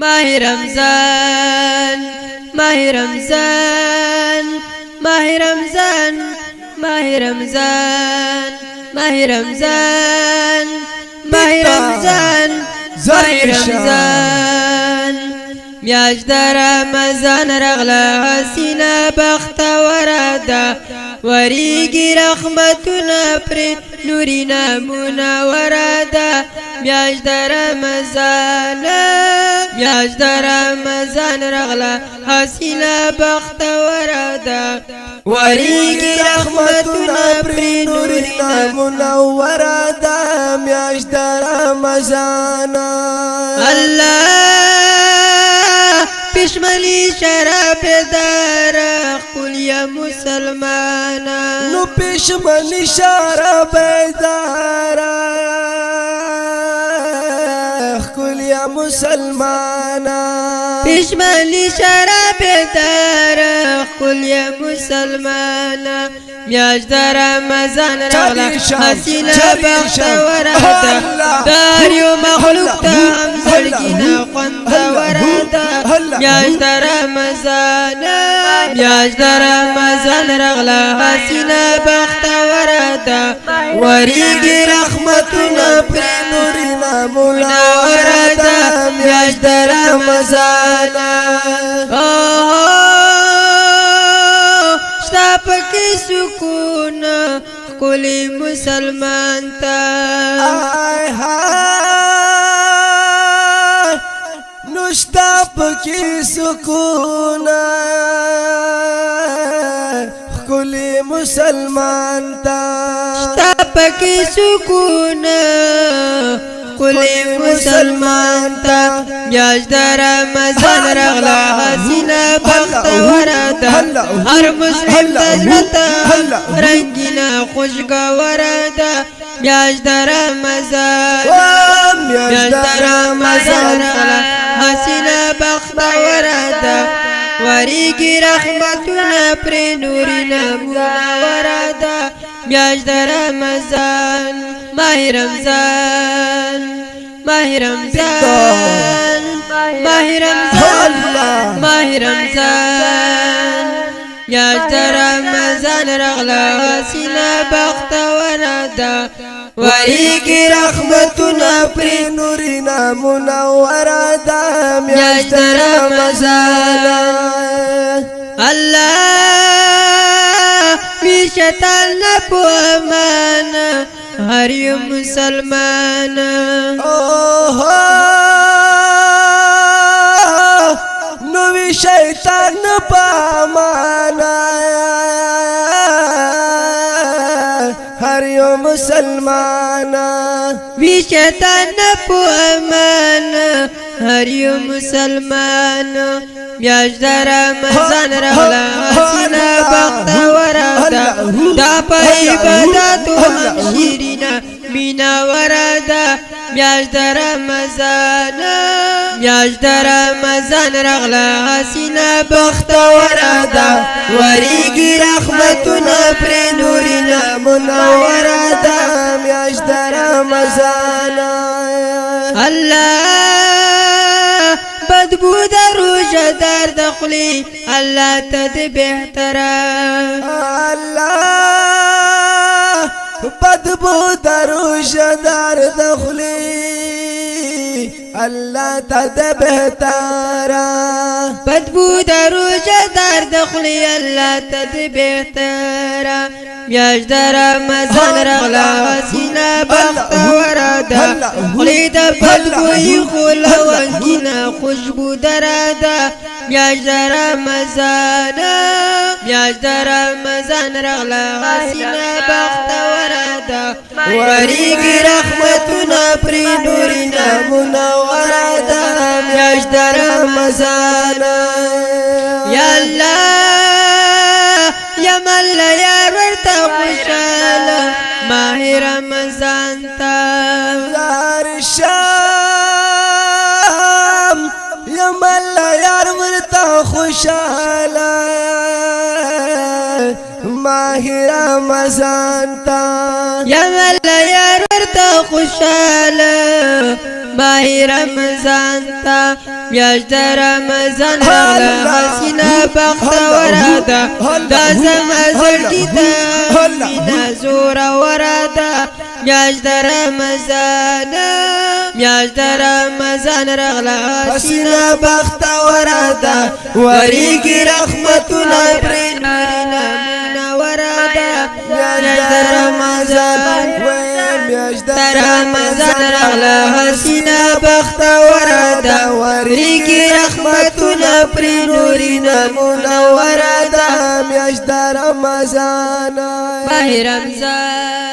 ماه رمضان ماه رمضان ماه رمضان ماه رمضان ماه رمضان ماه رمضان ماه رمضان میاشت د رمضان رغله حسینه بختوره ده وریږي رحمتونه پرې نورینه منوره ده میاشت د رمضان میاشت د رمضان رغله حسینه بختوره ده وریږي رحمتونه پرې نورینه منوره ده میاشت د رمضان الله پشملی شراب دار قل یا مسلمانا نو پشملی شراب دار قل یا مسلمانا پشملی شراب دار قل یا مسلمانا میاشت د رمضان رغله حسینه بختوره ده دار یو مخلوق ته هم زړګینه خوندوره ده میاشت د رمضان میاشت د رمضان رغله حسینه بختوره ده وریږي رحمتونه پرې نورینه منوره ده میاشت د رمضان شتا پکې سکون ښکلی مسلمان ته نو شتا پکې سکون ښکلی مسلمان ته شتا پکې سکون ښکلی مسلمان ته میاشت د رمضان رغله حسینه بختوره ده هر مسلم د زړه ته رنګینه خوشګوره ده میاشت د رمضان میاشت د رمضان رغله حسینه بختوره ده وریږي رحمتونه پرې نورینه منوره ده میاشت د رمضان ماه رمضان ماه رمضان ماه رمضان ماه رمضان میاشت د رمضان رغله حسینه بختوره ده وریږي رحمتونه پرې نورینه منوره ده میاشت د رمضان الله وی شیطان نه په امان هر یو مسلمان نو وی شیطان نه په امان هر یو مسلمان وی شیطان نه په امان هر یو مسلمان میاشت د رمضان رغله حسینه بختوره ده دا په عباداتو هم شیرینه مینوره ده میاشت د رمضان میاشت د رمضان رغله حسینه بختوره ده وریږي رحمتونه پرې نورینه منوره ده میاشت د رمضان الله بدبو د روژه دار د خولې الله ته د بهتره الله بدبو د روژه دار د خولې الله ته د بهتره بدبو د روژه دار د خولې الله ته د بهتره میاشت د رمضان رغله حسینه بختوره ده خولې د بدبویي خوله وانګینه خوشبودره ده میاشت د رمضان میاشت د رمضان رغله حسینه بختوره ده وریږي رحمتونه پرې نورینه منوره ده میاشت د رمضان یا الله یا مله یار ورته خوشاله ماه رمضان ته زار شام یا مله یار ورته خوشاله ماه رمضان ته یا مله یار ورته خوشاله ماه رمضان تا میاشت رمضان راغله حسینه بختوره ده دا زما زړګي ته مینه زوروره ده میاشت رمضان میاشت رمضان راغله حسینه بختوره ده وریږي رحمتونه پرې نارینه منوره ده میاشت رمضان میاشت رمضان راغله حسینه بختوره ده وریږي رحمتونه پرې نورینه منوره ده میاشت رمضان ماه رمضان